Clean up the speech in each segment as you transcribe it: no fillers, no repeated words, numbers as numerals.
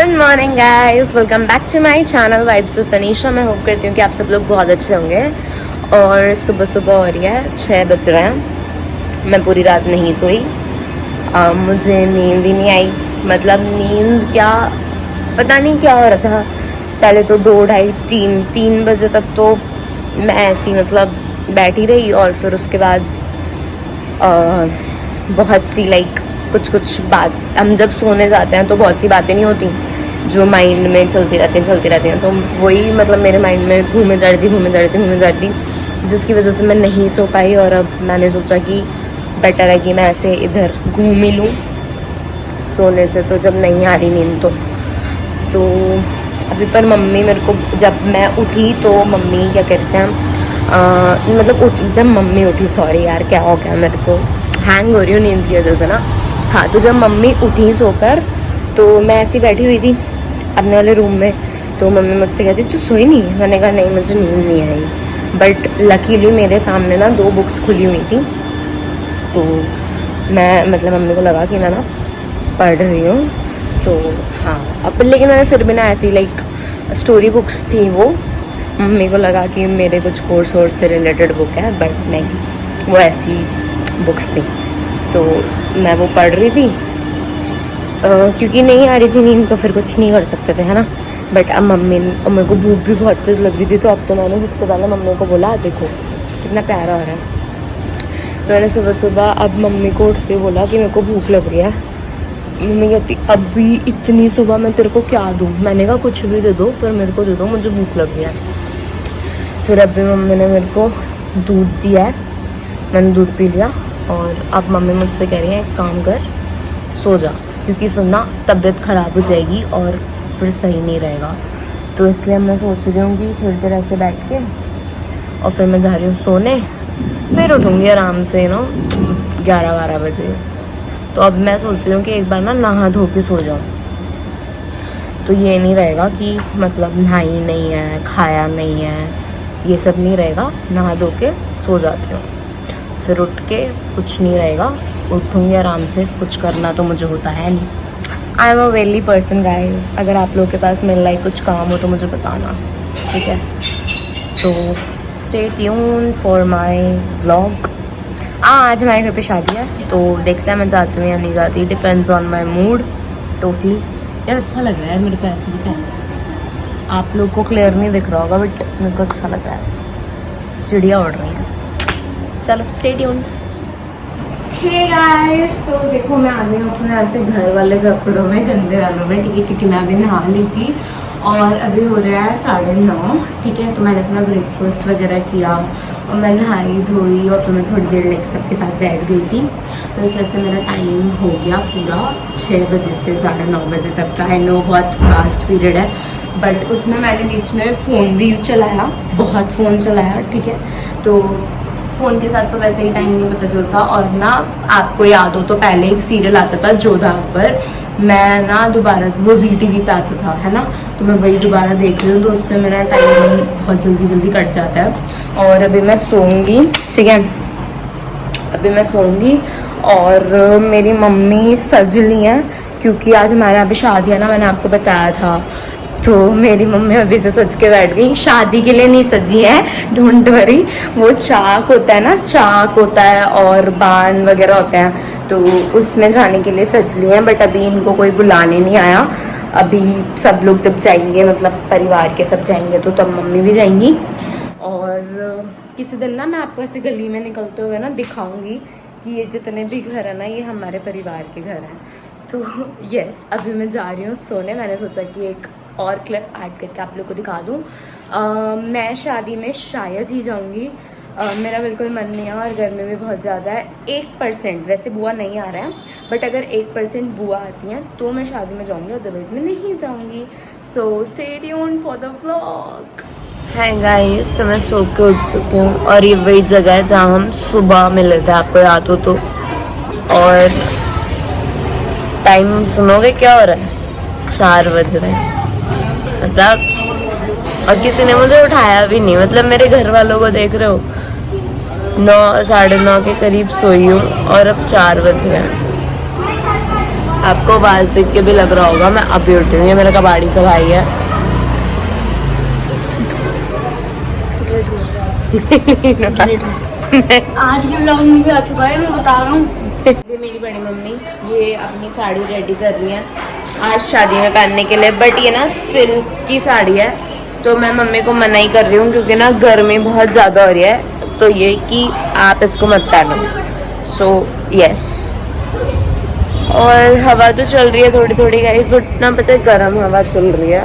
Good morning guys, welcome back to my channel vibes with Tanisha. मैं hope करती हूँ कि आप सब लोग बहुत अच्छे होंगे। और सुबह सुबह हो रही है, 6 बज रहे हैं। मैं पूरी रात नहीं सोई, मुझे नींद ही नहीं आई। मतलब नींद क्या, पता नहीं क्या हो रहा था। पहले तो 2, ढाई, 3 बजे तक तो मैं ऐसी मतलब बैठी रही। और फिर उसके बाद बहुत सी कुछ बात, हम जब सोने जाते हैं तो बहुत सी बातें नहीं होती जो माइंड में चलती रहती हैं। तो वही मतलब मेरे माइंड में घूमे जाती, जिसकी वजह से मैं नहीं सो पाई। और अब मैंने सोचा कि बेटर है कि मैं ऐसे इधर घूम ही लूँ सोने से, तो जब नहीं आ रही नींद तो अभी पर मम्मी मेरे को, जब मैं उठी तो मम्मी क्या कहते हैं, जब मम्मी उठी, सॉरी यार क्या हो गया, मेरे को हैंग हो रही हूँ नींद की वजह से ना। हाँ, तो जब मम्मी उठी सोकर तो मैं ऐसी बैठी हुई थी अपने वाले रूम में। तो मम्मी मुझसे कहती तू सोई नहीं? मैंने कहा नहीं, मुझे नींद नहीं आई। बट लकीली मेरे सामने ना 2 बुक्स खुली हुई थी, तो मैं मतलब मम्मी को लगा कि मैं ना पढ़ रही हूँ। तो हाँ, अब लेकिन मैंने फिर भी ना ऐसी स्टोरी बुक्स थी वो, मम्मी को लगा कि मेरे कुछ कोर्स वोर्स से रिलेटेड बुक है, बट नहीं, वो ऐसी बुक्स थी। तो मैं वो पढ़ रही थी, क्योंकि नहीं आ रही थी नींद तो फिर कुछ नहीं कर सकते थे, है ना। बट अब मेरे को भूख भी बहुत तेज़ लग रही थी। तो अब तो मैंने सबसे पहले मम्मी को बोला, देखो कितना प्यारा हो रहा है। तो मैंने सुबह अब मम्मी को उठते बोला कि मेरे को भूख लग रही है। मम्मी कहती अभी इतनी सुबह मैं तेरे को क्या दूँ? मैंने कहा कुछ भी दे दो, पर मेरे को दे दो, मुझे भूख लग रही है। फिर अभी मम्मी ने मेरे को दूध दिया है, मैंने दूध पी लिया। और अब मम्मी मुझसे कह रही है एक काम कर, सो जा, क्योंकि फिर ना तबीयत ख़राब हो जाएगी और फिर सही नहीं रहेगा। तो इसलिए मैं सोच रही हूँ कि थोड़ी देर ऐसे बैठ के और फिर मैं जा रही हूँ सोने, फिर उठूँगी आराम से ना 11-12 बजे। तो अब मैं सोच रही हूँ कि एक बार ना नहा धो के सो जाऊँ, तो ये नहीं रहेगा कि मतलब नहाई नहीं है, खाया नहीं है, ये सब नहीं रहेगा। नहा धो के सो जाती हूँ, फिर उठ के कुछ नहीं रहेगा, उठूँगी आराम से। कुछ करना तो मुझे होता है नहीं। आई एम अ वेली पर्सन गाइज। अगर आप लोगों के पास मेरे लाइक कुछ काम हो तो मुझे बताना, ठीक है? तो stay tune for my vlog. आज हमारे घर पे शादी है, तो देखते हैं मैं जाती हूँ या नहीं जाती, depends on my mood totally. यार अच्छा लग रहा है मेरे को ऐसे भी, क्या आप लोग को क्लियर नहीं दिख रहा होगा, बट मेरे को अच्छा लग रहा है। चिड़िया उड़ रही है। चलो स्टे ट्यून्ड। हे गाइस, तो देखो मैं आ गई हूँ अपने ऐसे घर वाले कपड़ों में, गंदे वालों में, ठीक है, क्योंकि मैं अभी नहा ली थी। और अभी हो रहा है 9:30, ठीक है। तो मैंने अपना ब्रेकफास्ट वगैरह किया और मैं नहाई धोई और फिर मैं थोड़ी देर सबके साथ बैठ गई थी। तो इस वजह से मेरा टाइम हो गया पूरा 6 बजे से 9:30 बजे तक का। आई नो बहुत फास्ट पीरियड है, बट उसमें मैंने बीच में फ़ोन भी चलाया, बहुत फ़ोन चलाया, ठीक है। तो फ़ोन के साथ तो वैसे ही टाइम नहीं पता चलता। और ना आपको याद हो तो पहले एक सीरियल आता था जोधा अकबर, मैं ना दोबारा वो ZTV पे आता था, है ना, तो मैं वही दोबारा देख रही हूँ। तो उससे मेरा टाइम बहुत जल्दी कट जाता है। और अभी मैं सोऊंगी, ठीक है, अभी मैं सोऊंगी। और मेरी मम्मी सज ली हैं, क्योंकि आज हमारे यहाँ पे शादी है ना, मैंने आपको बताया था। तो मेरी मम्मी अभी से सज के बैठ गई, शादी के लिए नहीं सजी है, डोंट वरी। वो चाक होता है ना, चाक होता है और बान वगैरह होते हैं, तो उसमें जाने के लिए सज ली हैं। बट अभी इनको कोई बुलाने नहीं आया। अभी सब लोग जब जाएंगे, मतलब परिवार के सब जाएंगे, तो तब मम्मी भी जाएंगी। और किसी दिन ना मैं आपको ऐसे गली में निकलते हुए ना दिखाऊंगी कि ये जितने भी घर है ना, ये हमारे परिवार के घर हैं। तो यस, अभी मैं जा रही हूँ सोने। मैंने सोचा कि एक और क्लिप ऐड करके आप लोग को दिखा दूँ। मैं शादी में शायद ही जाऊँगी, मेरा बिल्कुल मन नहीं है और गर्मी भी बहुत ज़्यादा है। 1% वैसे बुआ नहीं आ रहा है, बट अगर 1% बुआ आती हैं तो मैं शादी में जाऊँगी, अदरवाइज़ मैं नहीं जाऊँगी। So stay tuned for the vlog. Hi guys, तो मैं सो के उठ चुकी हूँ और ये वही जगह है जहाँ हम सुबह मिले थे, आपको याद हो तो। और टाइम सुनोगे क्या हो रहा है? 4 बज रहे हैं, मतलब, और किसी ने मुझे उठाया भी नहीं। मतलब मेरे घर वालों को देख रहे हो, 9, 9:30 के करीब सोई हूँ और अब 4 बज रहे हैं। आपको आवाज देख के भी लग रहा होगा मैं अभी उठी हूँ। ये मेरा कबाड़ी सा भाई है। आज के ब्लॉग में भी आ चुका है, मैं बता रहा हूँ। ये मेरी बड़ी मम्मी ये अपनी साड़ी रेडी कर रही है आज शादी में पहनने के लिए, बट ये ना सिल्क की साड़ी है तो मैं मम्मी को मना ही कर रही हूँ क्योंकि ना गर्मी बहुत ज़्यादा हो रही है, तो ये कि आप इसको मत पहनो। सो यस, और हवा तो चल रही है थोड़ी थोड़ी गाइस, बट ना पता है गर्म हवा चल रही है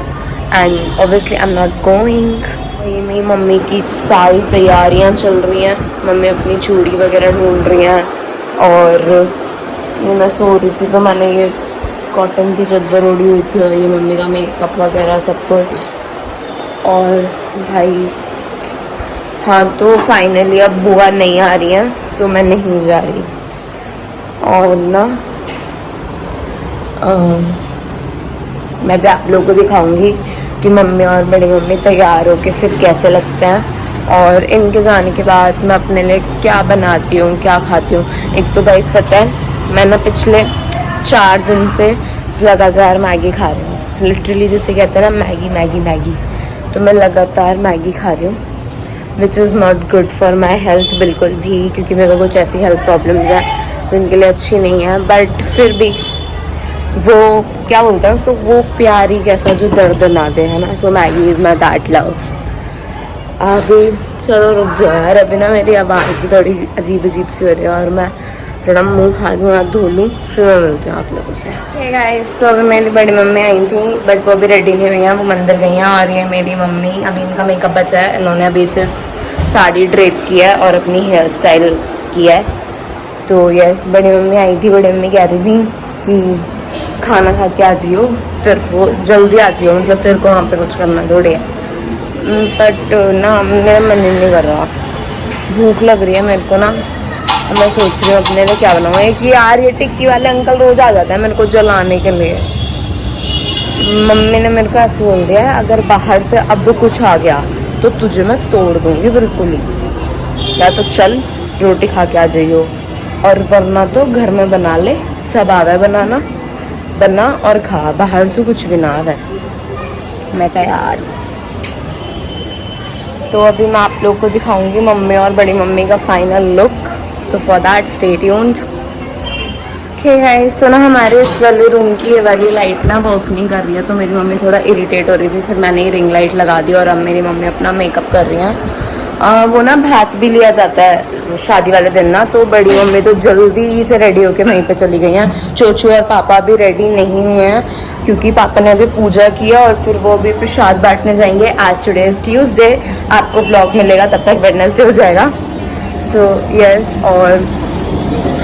and obviously I am not going. ये मेरी मम्मी की सारी तैयारियां चल रही हैं, मम्मी अपनी चूड़ी वगैरह ढूंढ रही हैं और ये मैं सो रही थी तो मैंने ये कॉटन की चादर ओढ़ी हुई थी और ये मम्मी का मेकअप वगैरह सब कुछ। और भाई हाँ, तो फाइनली अब बुआ नहीं आ रही हैं तो मैं नहीं जा रही। और ना मैं भी आप लोगों को दिखाऊंगी कि मम्मी और बड़ी मम्मी तैयार होके फिर कैसे लगते हैं, और इनके जाने के बाद मैं अपने लिए क्या बनाती हूँ क्या खाती हूँ। एक तो गाइस पता है मैं ना पिछले 4 दिन से लगातार मैगी खा रही हूँ, लिटरली जिसे कहते हैं ना मैगी मैगी मैगी, तो मैं लगातार मैगी खा रही हूँ which is not good for my health बिल्कुल भी, क्योंकि मेरे को कुछ ऐसी हेल्थ प्रॉब्लम्स हैं तो इनके लिए अच्छी नहीं है। बट फिर भी वो क्या बोलते हैं उसको, वो प्यार ही कैसा जो दर्द ना दे, है ना। So Maggi is my that love. अभी चलो रुक जाओ यार, अभी ना मेरी आवाज़ भी थोड़ी अजीब अजीब सी हो रही है और मैं थोड़ा मुँह हाथ धो लूँ फिर मैं मिलती हूँ आप लोगों से। हे गाइस, तो अभी मेरी बड़ी मम्मी आई थी बट वो भी रेडी नहीं हुई हैं, वो मंदिर गई हैं। और ये मेरी मम्मी, अभी इनका मेकअप बचा है, इन्होंने अभी सिर्फ साड़ी ड्रेप किया है और अपनी हेयर स्टाइल किया है। तो यस, बड़ी मम्मी आई थी, बड़ी मम्मी कह रही थी कि खाना खा के आ जियो, तेरे को जल्दी आ जियो, मतलब तेरे को वहाँ पे कुछ करना थोड़ी है। बट ना मेरा मन नहीं कर रहा, भूख लग रही है मेरे को ना। मैं सोच रही हूँ अपने लिए क्या बनाऊँ। एक यार ये टिक्की वाले अंकल रोज आ जाता है मेरे को जलाने के लिए। मम्मी ने मेरे को ऐसे बोल दिया है अगर बाहर से अब कुछ आ गया तो तुझे मैं तोड़ दूँगी बिल्कुल ही, या तो चल रोटी खा के आ जाइयो और वरना तो घर में बना ले, सब आवा है बनाना, बना और खा, बाहर से कुछ भी ना आवा है। मैं कहा यार, तो अभी मैं आप लोग को दिखाऊंगी मम्मी और बड़ी मम्मी का final look, so for that stay tuned. Okay guys, तो ना हमारे इस वाले रूम की ये वाली लाइट ना वर्क नहीं कर रही है तो मेरी मम्मी थोड़ा इरिटेट हो रही थी, फिर मैंने ये रिंग लाइट लगा दी और अब मेरी मम्मी अपना मेकअप कर रही हैं। वो ना भात भी लिया जाता है शादी वाले दिन ना, तो बड़ी मम्मी तो जल्दी से रेडी होके वहीं पे चली गई हैं। चोचू और पापा भी रेडी नहीं हुए हैं क्योंकि पापा ने अभी पूजा किया और फिर वो भी प्रसाद बांटने जाएंगे। आज टुडे इज ट्यूसडे, आपको ब्लॉग मिलेगा तब तक वेडनेसडे हो जाएगा। सो यस, और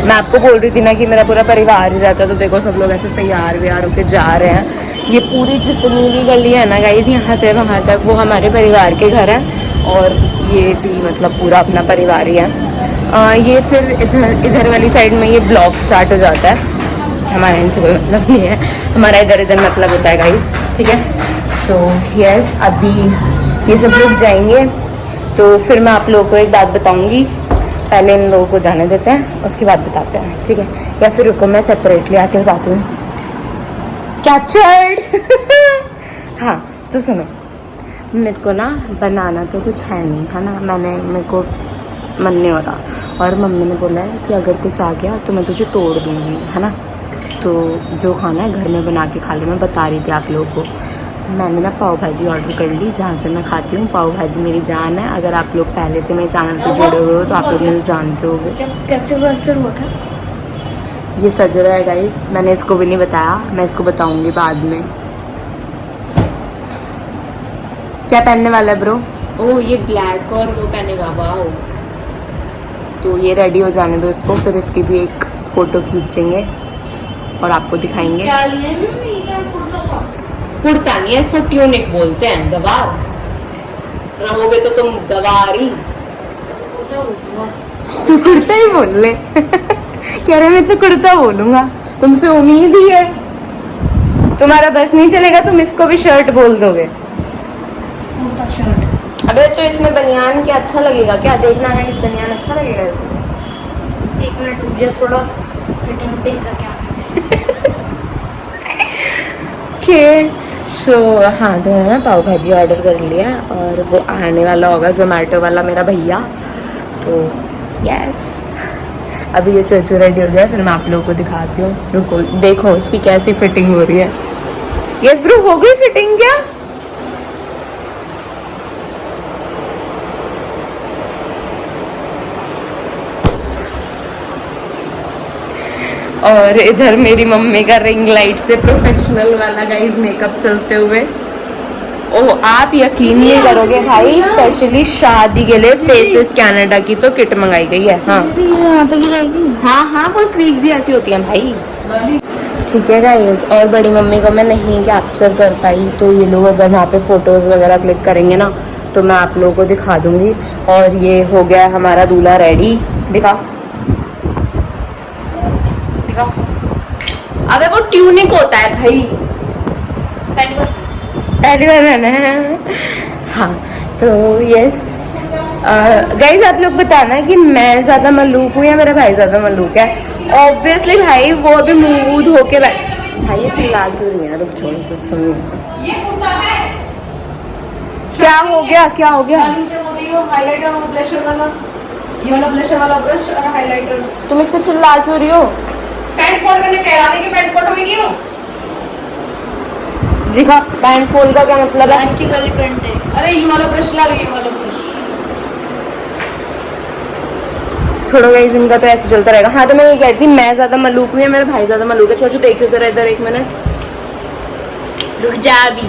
मैं आपको बोल रही थी ना कि मेरा पूरा परिवार ही रहता है, तो देखो सब लोग ऐसे तैयार व्यार होके जा रहे हैं। ये पूरी जितनी भी गली है ना गाइस, यहाँ से वहाँ तक वो हमारे परिवार के घर हैं और ये भी मतलब पूरा अपना परिवार ही है। ये फिर इधर वाली साइड में ये ब्लॉक स्टार्ट हो जाता है, हमारे इनसे कोई मतलब नहीं है, हमारा इधर इधर मतलब होता है गाइस, ठीक है। सो यस, अभी ये सब लोग जाएंगे तो फिर मैं आप लोगों को एक बात बताऊंगी, पहले इन लोगों को जाने देते हैं उसके बाद बताते हैं, ठीक है। या फिर रुको मैं सेपरेटली आके बताती हूँ। कैप्चर्ड। हाँ तो सुनो, मेरे को ना बनाना तो कुछ है नहीं, है ना, मेरे को मन नहीं हो रहा और मम्मी ने बोला है कि अगर कुछ आ गया तो मैं तुझे तोड़ दूँगी, है ना। तो जो खाना है घर में बना के खा ले। मैं बता रही थी आप लोगों को, मैंने ना पाव भाजी ऑर्डर कर ली जहाँ से मैं खाती हूँ। पाव भाजी मेरी जान है, अगर आप लोग पहले से मेरे चैनल पर जुड़े हुए हो तो आप लोग मुझे जानते होंगे। हुआ था ये सज रहा है गाइस, मैंने इसको भी नहीं बताया, मैं इसको बताऊँगी बाद में। क्या पहनने वाला है ब्रो? ओह ये ब्लैक और वो पहनेगा, वाह। तो ये रेडी हो जाने दो इसको, फिर इसकी भी एक फ़ोटो खींचेंगे और आपको दिखाएंगे। कुर्ता नहीं है इसको, ट्यूनिक बोलते हैं, गवार रहोगे तो तुम गवारी। तो कुर्ता ही बोल ले। कह रहे मैं तो कुर्ता बोलूंगा, तुमसे उम्मीद ही है, तुम्हारा बस नहीं चलेगा, तुम इसको भी शर्ट बोल दोगे। अबे तो इसमें बनियान क्या अच्छा लगेगा क्या? देखना है, इस बनियान अच्छा लगेगा इसमें। एक मिनट रुक जा, थोड़ा फिटिंग देख क्या। ओके सो हाँ, तो मैंने ना पाव भाजी ऑर्डर कर लिया और वो आने वाला होगा जोमेटो वाला मेरा भैया। तो यस, अभी ये चोचू रेडी हो गया, फिर मैं आप लोगों को दिखाती हूँ। रुको, देखो उसकी कैसी फिटिंग हो रही है। यस ब्रो, हो गई फिटिंग क्या? और इधर मेरी मम्मी का रिंग लाइट से प्रोफेशनल वाला गाइस मेकअप चलते हुए। ओह, आप यकीन नहीं करोगे भाई, स्पेशली शादी के लिए फेसेस कनाडा की तो किट मंगाई गई है। हाँ हाँ हाँ, वो स्लीव्स ही ऐसी होती हैं भाई। ठीक है गाइस, और बड़ी मम्मी को मैं नहीं कैप्चर कर पाई, तो ये लोग अगर वहाँ पे फोटोज वगैरह क्लिक करेंगे ना तो मैं आप लोगों को दिखा दूंगी। और ये हो गया हमारा दूल्हा रेडी। दिखा दिखा, अबे वो ट्यूनिक होता है भाई, पहली बार मैंने। हाँ तो यस गाइज, आप लोग बताना कि मैं ज्यादा मल्लूक हूँ या मेरा भाई ज्यादा मल्लूक है। ऑब्वियसली भाई वो अभी मूड होके भाई ये चिल्ला क्यों रही है? रुक छोड़, कुछ सुनो। क्या हो गया, क्या हो गया? तुम इस पे चिल्ला क्यों रही हो? पैंट फोल्ड करने कह रहा है कि पैंट फोल्ड होगी क्यों? दिखा, पैंट फोल्ड का क्या मतलब है? प्लास्टिक वाली पेंट है। अरे ये वाला ब्रश ला रही है, वाला ब्रश। छोड़ो गाइस, इनका तो ऐसे चलता रहेगा। हाँ तो मैं ये कह रही थी, मैं ज्यादा मल्लूक हूँ या मेरा भाई ज्यादा मल्लूक है? छोचू देखियो जरा इधर, एक मिनट रुक जा, अभी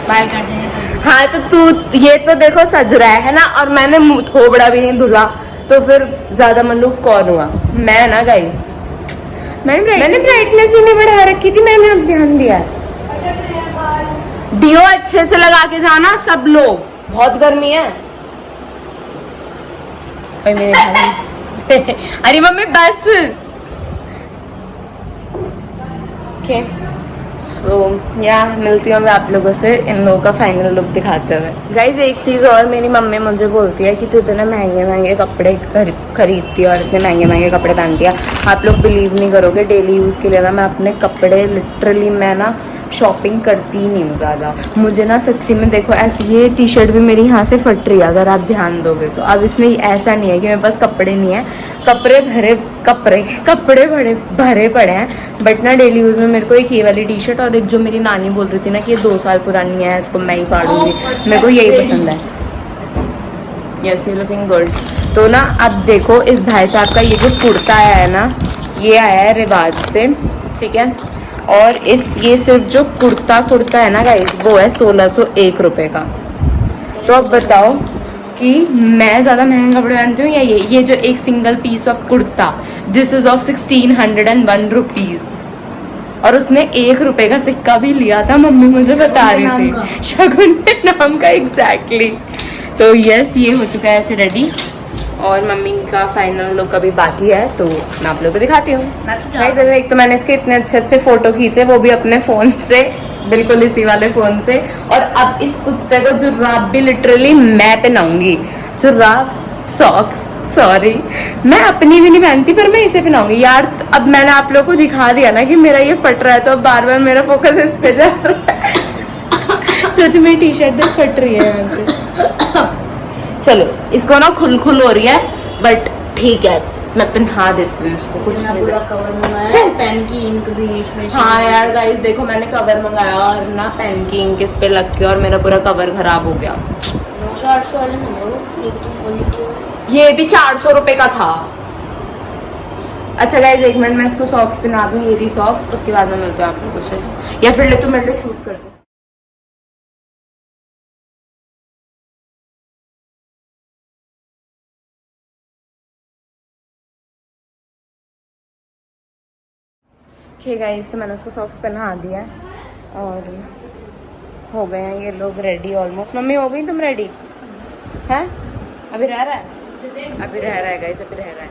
बाल काट देंगे। हाँ तो तू ये तो देखो सज रहा है ना, और मैंने मुंह थोबड़ा भी नहीं धुला, तो फिर ज्यादा मल्लूक कौन हुआ? मैं ना गाइस, मैंने ब्राइटनेस ही नहीं बढ़ा रखी थी, मैंने अब ध्यान दिया। डियो अच्छे से लगा के जाना सब लोग, बहुत गर्मी है। ओए मेरे भाई अरे मम्मी बस। ओके सो या मिलती हूँ मैं आप लोगों से इन लोगों का फाइनल लुक दिखाते हुए। गाइज एक चीज़ और, मेरी मम्मी मुझे बोलती है कि तू इतने महंगे महंगे कपड़े खरीदती है और इतने महंगे महंगे कपड़े पहनती है। आप लोग बिलीव नहीं करोगे, डेली यूज़ के लिए ना मैं अपने कपड़े लिटरली मैं ना शॉपिंग करती ही नहीं हूँ ज़्यादा। मुझे ना सच्ची में देखो, ऐसी ये टी शर्ट भी मेरी यहाँ से फट रही है अगर आप ध्यान दोगे तो। अब इसमें ऐसा नहीं है कि मेरे पास कपड़े नहीं है, कपड़े बड़े भरे पड़े हैं, बट ना डेली यूज़ में मेरे को एक ये वाली टी शर्ट और एक जो मेरी नानी बोल रही थी ना कि ये 2 साल पुरानी है, इसको मैं ही फाड़ूंगी, मेरे को यही पसंद है। Yes, you looking good. तो ना अब देखो इस भाई साहब का ये जो कुर्ता आया है ना, ये आया है रिवाज से, ठीक है। और ये सिर्फ जो कुर्ता है ना गाइस, वो है 1601 रुपये का। तो अब बताओ कि मैं ज़्यादा महंगे कपड़े पहनती हूँ या ये जो एक single piece of kurta, this is of 1601 rupees, और उसने 1 रुपये का सिक्का भी लिया था, मम्मी मुझे बता रही थी, शगुन के नाम का, एग्जैक्टली। तो यस, ये हो चुका है ऐसे रेडी, और मम्मी का फाइनल लुक अभी बाकी है, तो मैं आप लोगों को दिखाती हूँ। एक तो मैंने इसके इतने अच्छे अच्छे फोटो खींचे, वो भी अपने फ़ोन से, बिल्कुल इसी वाले फ़ोन से। और अब इस कुत्ते को जुर्राब भी लिटरली मैं पहनाऊंगी, जुर्राब सॉक्स, सॉरी मैं अपनी भी नहीं पहनती पर मैं इसे पहनाऊंगी यार। अब मैंने आप लोगों को दिखा दिया ना कि मेरा ये फट रहा है, तो अब बार बार मेरा फोकस इस पे जा रहा है। तो मेरी टी शर्ट फट रही है यहाँ से। चलो इसको ना खुल हो रही है, बट ठीक है मैं पहना देती हूँ इसको, कुछ नहीं। पूरा कवर मंगाया, पेन की इंक भी इसमें। हाँ यार गाइस देखो, मैंने कवर मंगाया और ना पेन की इंक इस पे लग के और मेरा पूरा कवर खराब हो गया। 900-800 वाले मंगाओ, लेकिन क्वालिटी ये भी 400 रुपये का था। अच्छा गाइस एक मिनट, मैं इसको सॉक्स पहना दूँ, ये भी सॉक्स, उसके बाद में मिलते हैं आप लोगों से, या फिर ले तो मेरे लिए शूट कर दो। ठीक है गाइस, तो मैंने उसको सॉक्स पहना दिया है और हो गए हैं ये लोग रेडी ऑलमोस्ट। मम्मी हो गई तुम रेडी? हैं अभी रह रहा है, अभी रह रहा है गाइस, अभी रह रहा है।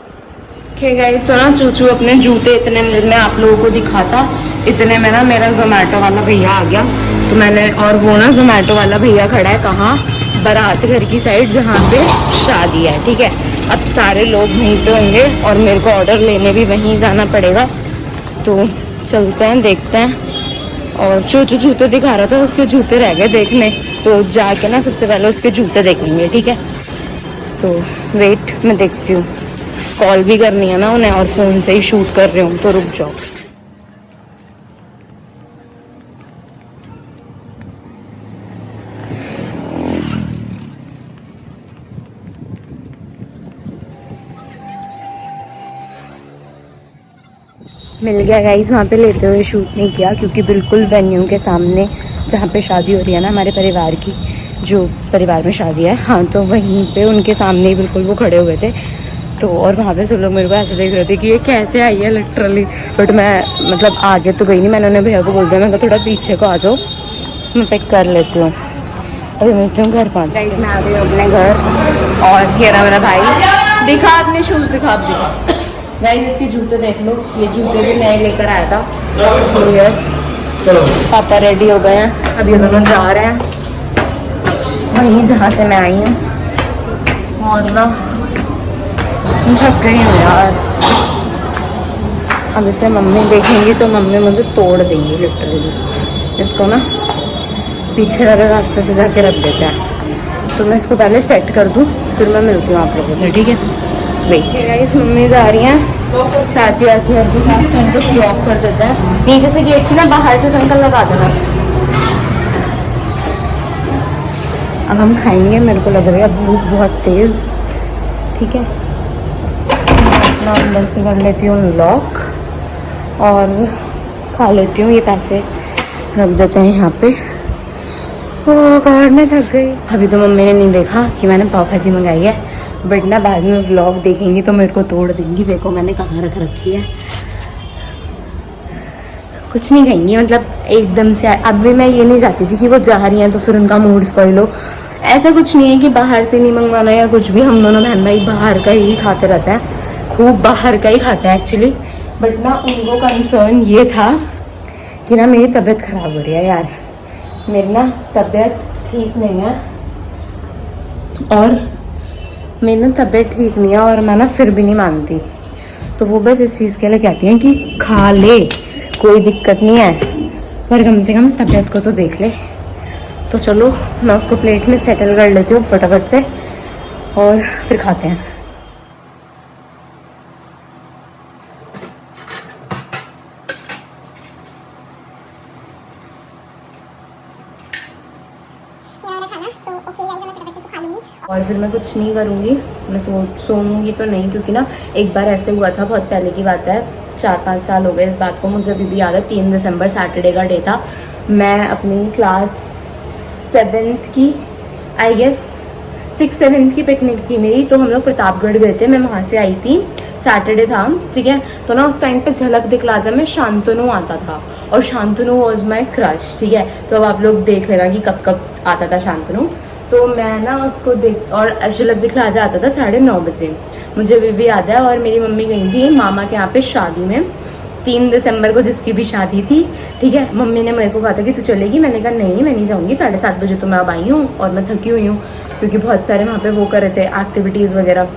ठीक गाइस, तो ना चूचू अपने जूते इतने मैं आप लोगों को दिखाता, इतने में ना मेरा जोमेटो वाला भैया आ गया। तो मैंने, और वो ना जोमेटो वाला भैया खड़ा है कहाँ, बारात घर की साइड जहाँ पे शादी है, ठीक है। अब सारे लोग वहीं पे होंगे और मेरे को ऑर्डर लेने भी वहीं जाना पड़ेगा, तो चलते हैं देखते हैं। और जो जूते दिखा रहा था उसके जूते रह गए देखने, तो जाके ना सबसे पहले उसके जूते देखेंगे, ठीक है। तो वेट, मैं देखती हूँ, कॉल भी करनी है ना उन्हें और फ़ोन से ही शूट कर रही हूँ, तो रुक जाओ। मिल गया गाइस, वहाँ पे लेते हुए शूट नहीं किया क्योंकि बिल्कुल वेन्यू के सामने जहाँ पे शादी हो रही है ना हमारे परिवार की, जो परिवार में शादी है, हाँ, तो वहीं पे उनके सामने ही बिल्कुल वो खड़े हुए थे। तो और वहाँ पे सब लोग मेरे को ऐसे देख रहे थे कि ये कैसे आई है लिटरली। बट मैं मतलब आगे तो गई नहीं, मैंने उन्हें भैया को बोल दिया, मैं कहा थोड़ा पीछे को आ जाओ, मैं पिक कर लेती हूँ। अभी मिलती हूँ घर पहुँच। गाइस मैं आ गई अपने घर और ये रहा मेरा भाई। दिखा अपने शूज़, दिखा आप, दिखा गाइस इसके जूते देख लो, ये जूते भी नए लेकर आया था। सो यस, पापा रेडी हो गए हैं, अब ये दोनों जा रहे हैं वहीं जहाँ से मैं आई हूँ। और ना थक गई हूँ यार, अब इसे मम्मी देखेंगी तो मम्मी मुझे तोड़ देंगी लिटरली। इसको ना पीछे वाले रास्ते से जाके रख देते हैं, तो मैं इसको पहले सेट कर दूँ, फिर मैं मिलती हूँ आप लोगों से, ठीक है। वेट गाइस, मम्मी जा रही हैं चाची वाची के साथ, तो इनको की ऑफ कर देते हैं। नीचे से गेट थी ना, बाहर से संकल लगा देना। अब हम खाएंगे, मेरे को लग रही है भूख बहुत तेज़, ठीक है। मैं अपना अंदर से कर लेती हूँ लॉक और खा लेती हूँ। ये पैसे रख देते हैं यहाँ पे। ओ गॉड, मैं थक गई। अभी तो मम्मी ने नहीं देखा कि मैंने पाव भाजी मंगाई है, बट ना बाद में व्लॉग देखेंगी तो मेरे को तोड़ देंगी। देखो मैंने कहाँ रख रखी है, कुछ नहीं कहेंगी, मतलब एकदम से। अब भी मैं ये नहीं चाहती थी कि वो जा रही हैं तो फिर उनका मूड स्पॉइल हो, ऐसा कुछ नहीं है कि बाहर से नहीं मंगवाना या कुछ भी। हम दोनों बहन भाई बाहर का ही खाते रहते हैं, खूब बाहर का ही खाते हैं एक्चुअली। बट ना उनको कंसर्न ये था कि ना मेरी तबीयत ख़राब हो रही है यार, मेरी ना तबीयत ठीक नहीं है और मेरी ना तबीयत ठीक नहीं है और मैं ना फिर भी नहीं मानती। तो वो बस इस चीज़ के लिए कहती हैं कि खा ले, कोई दिक्कत नहीं है, पर कम से कम तबीयत को तो देख ले। तो चलो मैं उसको प्लेट में सेटल कर लेती हूँ फटाफट से और फिर खाते हैं। और फिर मैं कुछ नहीं करूँगी, मैं सोऊंगी तो नहीं, क्योंकि ना एक बार ऐसे हुआ था, बहुत पहले की बात है, 4-5 साल हो गए इस बात को, मुझे अभी भी याद है। 3 दिसंबर सैटरडे का डे था, मैं अपनी क्लास 7th की, आई गेस 6-7 की पिकनिक थी मेरी, तो हम लोग प्रतापगढ़ गए थे, मैं वहाँ से आई थी, सैटरडे था, ठीक है। तो ना उस टाइम पे झलक दिखला था मैं शांतनु आता था, और शांतनु वॉज माई क्रश, ठीक है। तो अब आप लोग देख लेना कि कब कब आता था शांतनु। तो मैं ना उसको देख, और झलक दिखला जाता था 9:30 बजे, मुझे अभी भी याद है। और मेरी मम्मी गई थी मामा के यहाँ पे शादी में, 3 दिसंबर को जिसकी भी शादी थी, ठीक है। मम्मी ने मेरे को कहा था कि तू चलेगी, मैंने कहा नहीं मैं नहीं जाऊँगी, 7:30 बजे तो मैं अब आई हूँ और मैं थकी हुई हूँ, क्योंकि बहुत सारे वहाँ पे वो कर रहे थे एक्टिविटीज़ वगैरह।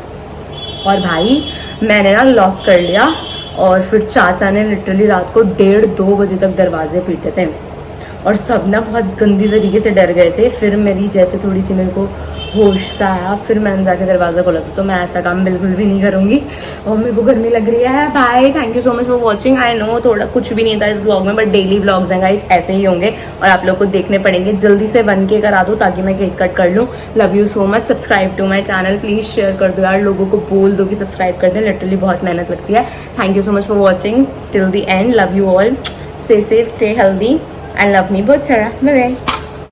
और भाई मैंने ना लॉक कर लिया, और फिर चाचा ने लिटरली रात को 1:30-2 बजे तक दरवाजे पीटे थे, और सब ना बहुत गंदी तरीके से डर गए थे। फिर मेरी जैसे थोड़ी सी मेरे को होश सा आया, फिर मैंने जाके दरवाज़ा खोला था। तो मैं ऐसा काम बिल्कुल भी नहीं करूँगी, और मेरे को गर्मी लग रही है। Bye, thank you so much for watching. I know थोड़ा कुछ भी नहीं था इस व्लॉग में, बट डेली व्लॉग्स हैं गाइस, ऐसे ही होंगे और आप लोग को देखने पड़ेंगे। जल्दी से 1K करा दो ताकि मैं केक कट कर लूँ। Love you so much, subscribe to my channel, please share कर दो यार, लोगों को बोल दो कि सब्सक्राइब कर दें, लिटरली बहुत मेहनत लगती है। Thank you so much for watching till the end, love you all, stay safe, stay healthy and love me both, Sarah. Bye bye.